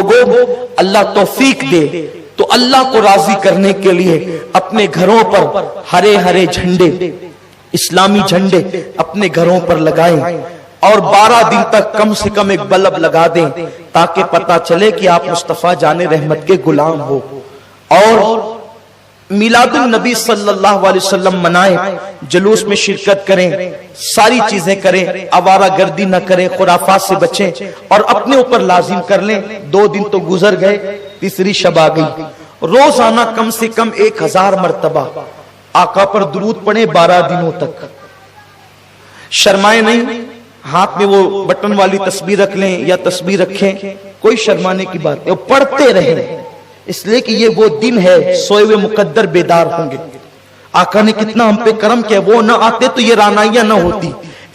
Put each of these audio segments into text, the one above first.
لوگوں اللہ توفیق دے تو اللہ کو راضی کرنے کے لیے اپنے گھروں پر ہرے ہرے جھنڈے، اسلامی جھنڈے اپنے گھروں پر لگائیں اور 12 دن تک کم سے کم ایک بلب لگا دیں تاکہ پتا چلے کہ آپ مصطفیٰ جان رحمت کے غلام ہو. اور میلاد النبی صلی اللہ علیہ وسلم منائیں، جلوس میں شرکت کریں، ساری چیزیں کریں، آوارہ گردی نہ کریں، خرافات سے بچیں اور اپنے اوپر لازم کر لیں. 2 دن تو گزر گئے، تیسری شب آ گئی. روزانہ کم سے کم 1000 مرتبہ آقا پر درود پڑھیں 12 دنوں تک. شرمائے نہیں، ہاتھ میں وہ بٹن والی تسبیح رکھ لیں یا تسبیح رکھیں، کوئی شرمانے کی بات نہیں، پڑھتے رہیں، اس لیے کہ یہ وہ دن ہے سوئے ہوئے مقدر بیدار ہوں گے. آقا نے کتنا ہم پہ کرم کیا، وہ نہ آتے تو یہ رانائیاں نہ ہوتی.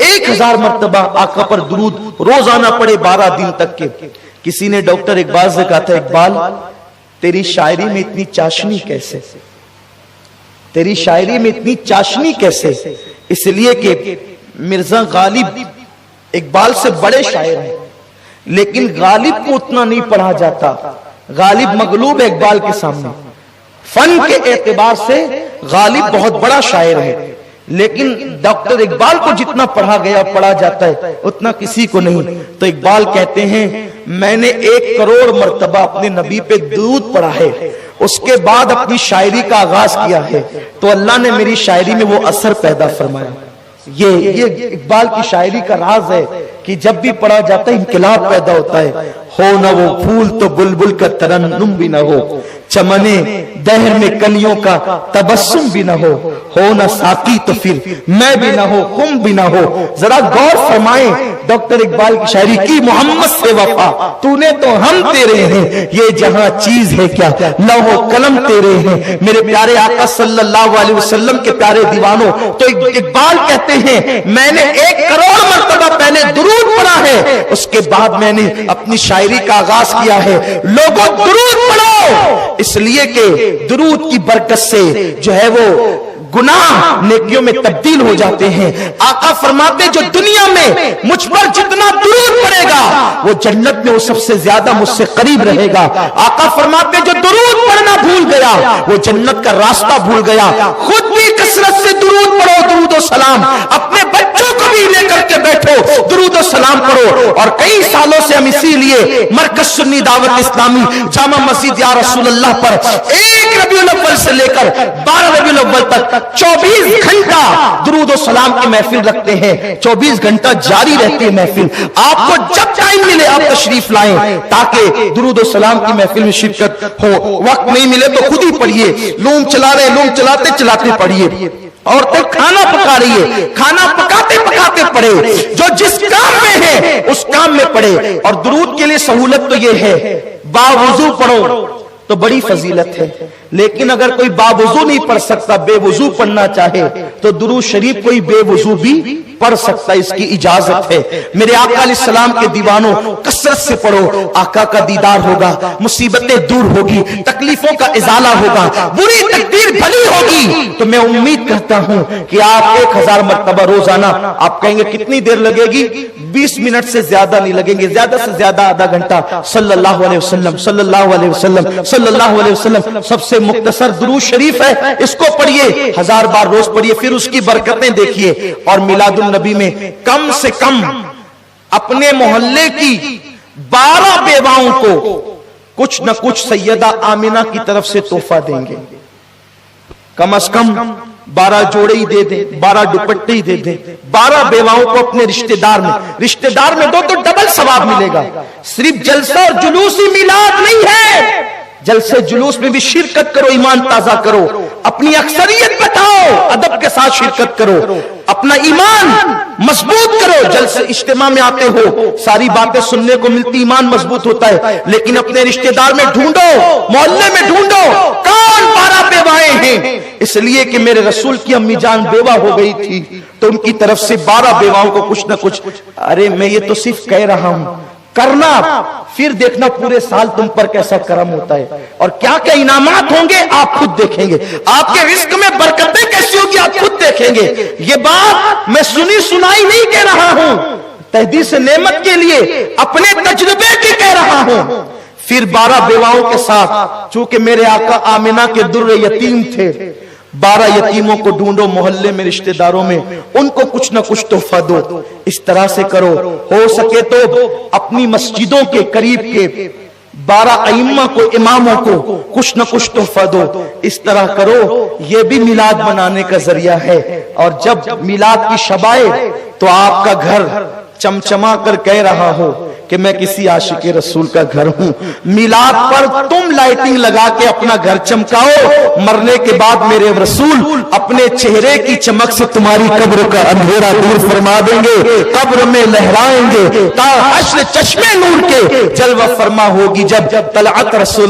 1000 مرتبہ آقا پر درود روزانہ پڑھے 12 دن تک کے. کسی نے ڈاکٹر اقبال سے کہا تھا، اقبال تیری شاعری میں اتنی چاشنی کیسے، تیری شاعری میں اتنی چاشنی کیسے؟ اس لیے کہ مرزا غالب اقبال سے بڑے شاعر ہیں لیکن غالب کو اتنا نہیں پڑھا جاتا. غالب مغلوب ہے اقبال کے سامنے. فن کے اعتبار سے غالب بہت بڑا شاعر ہے لیکن ڈاکٹر اقبال کو جتنا پڑھا گیا پڑھا جاتا ہے اتنا کسی کو نہیں. تو اقبال کہتے ہیں میں نے 1 کروڑ مرتبہ اپنے نبی پہ درود پڑھا ہے، اس کے بعد اپنی شاعری کا آغاز کیا ہے تو اللہ نے میری شاعری میں وہ اثر پیدا فرمایا. یہ اقبال کی شاعری کا راز ہے کہ جب بھی پڑھا جاتا ہے انقلاب پیدا ہوتا ہے. ہو نہ وہ پھول تو بلبل کا ترنم بھی نہ ہو، چمنے دہر میں کلیوں کا تبسم بھی نہ ہو نہ ساقی تو پھر میں بھی نہ ہو، خم بھی نہ ہو. ذرا غور فرمائیں ڈاکٹر اقبال کی شاعری کی. محمد سے وفا تو نے تو ہم تیرے ہیں، یہ جہاں چیز ہے کیا لوح و قلم تیرے ہیں. میرے پیارے آقا صلی اللہ علیہ وسلم کے پیارے دیوانوں، تو اقبال کہتے ہیں میں نے 1 کروڑ مرتبہ پہلے درود پڑھا ہے، اس کے بعد میں نے اپنی شاعری کا آغاز کیا ہے. لوگوں درود پڑھو، اس لیے کہ درود کی برکت سے جو ہے وہ گناہ نیکیوں میں تبدیل ہو جاتے ہیں. آقا فرماتے جو دنیا میں مجھ پر جتنا درود پڑے گا وہ جنت میں وہ سب سے زیادہ مجھ سے قریب رہے گا. آقا فرماتے جو درود پڑھنا بھول گیا وہ جنت کا راستہ بھول گیا. خود بھی کثرت سے درود پڑھو، درود و سلام، اپنے بچوں کو بھی لے کر کے بیٹھو درود و سلام پڑھو. اور کئی سالوں سے ہم اسی لیے مرکز سنی دعوت اسلامی جامع مسجد یا رسول اللہ پر 1 ربیع الاول سے لے کر 12 ربیع الاول تک 24 گھنٹہ درود و سلام کی محفل رکھتے ہیں. 24 گھنٹہ جاری رہتی ہے محفل. آپ کو جب ٹائم ملے آپ تشریف لائیں تاکہ درود و سلام کی محفل میں شرکت ہو. وقت نہیں ملے تو خود ہی پڑھیے، لوم چلا رہے لوم چلاتے چلاتے پڑھیے. عورتیں کھانا پکا رہی ہے، کھانا پکاتے پکاتے پڑھے. جو جس کام میں ہے اس کام میں پڑھے. اور درود کے لیے سہولت تو یہ ہے باوضو پڑھو تو بڑی فضیلت ہے، لیکن اگر کوئی باوضو نہیں پڑھ سکتا، بے وضو پڑھنا چاہے تو درود شریف کوئی بے وضو بھی پڑھ سکتا، اس کی اجازت ہے. میرے آقا علیہ السلام کے دیوانوں کثرت سے پڑھو، آقا کا دیدار ہوگا، مصیبتیں دور ہوگی، تکلیفوں کا ازالہ ہوگا، بری تقدیر بھلی ہوگی. تو میں امید کرتا ہوں کہ آپ 1000 مرتبہ روزانہ. آپ کہیں گے کتنی دیر لگے گی؟ 20 منٹ سے زیادہ نہیں لگیں گے، زیادہ سے زیادہ آدھا گھنٹہ. صلی اللہ علیہ وسلم صلی اللہ علیہ وسلم صلی اللہ علیہ وسلم سب سے مختصر درود شریف ہے، اس کو پڑھیے، 1000 بار روز پڑھیے، پھر اس کی برکتیں دیکھیے. اور میلاد النبی میں کم سے کم اپنے محلے کی 12 بیواؤں کو کچھ نہ کچھ سیدہ آمنہ کی طرف سے تحفہ دیں گے. کم از کم 12 جوڑے ہی دے دیں، 12 دوپٹے ہی دے دیں. 12 بیواؤں کو اپنے رشتہ دار میں دو تو ڈبل ثواب ملے گا. صرف جلسہ اور جلوس ہی میلاد نہیں ہے، جلسے جلوس میں بھی شرکت کرو، ایمان تازہ کرو، اپنی اکثریت بتاؤ، ادب کے ساتھ شرکت کرو، اپنا ایمان مضبوط کرو. جلسے اجتماع میں آتے ہو ساری باتیں سننے کو ملتی، ایمان مضبوط ہوتا ہے. لیکن اپنے رشتہ دار میں ڈھونڈو، محلے میں ڈھونڈو کون 12 بیوائیں ہیں. اس لیے کہ میرے رسول کی امی جان بیوہ ہو گئی تھی تو ان کی طرف سے 12 بیواؤں کو کچھ نہ کچھ. ارے میں یہ تو صرف کہہ رہا ہوں، کرنا پھر دیکھنا پورے سال تم پر کیسا کرم ہوتا ہے اور کیا کیا انعامات ہوں گے آپ خود دیکھیں گے. آپ کے رزق میں برکتیں کیسی ہوگی آپ خود دیکھیں گے. یہ بات میں سنی سنائی نہیں کہہ رہا ہوں، تحدیث نعمت کے لیے اپنے تجربے کی کہہ رہا ہوں. پھر 12 بیواؤں کے ساتھ، چونکہ میرے آقا آمنہ کے در یتیم تھے، 12 یتیموں کو ڈھونڈو محلے میں، رشتہ داروں میں، ان کو کچھ نہ کچھ تحفہ دو۔ اس طرح سے کرو، ہو سکے تو اپنی مسجدوں کے قریب کے 12 ائمہ کو، اماموں کو کچھ نہ کچھ تحفہ دو۔ اس طرح کرو، یہ بھی میلاد منانے کا ذریعہ ہے۔ اور جب میلاد کی شب آئے تو آپ کا گھر چمچما کر کہہ رہا ہو کہ میں کسی عاشق رسول کا گھر ہوں، میلاد پر تم لائٹنگ لگا کے اپنا گھر چمکاؤ، مرنے کے بعد میرے رسول اپنے چہرے کی چمک سے تمہاری قبر کا اندھیرا دور فرما دیں گے، قبر میں لہرائیں گے تا حشر چشمے نور کے جلوہ فرما ہوگی جب طلعت رسول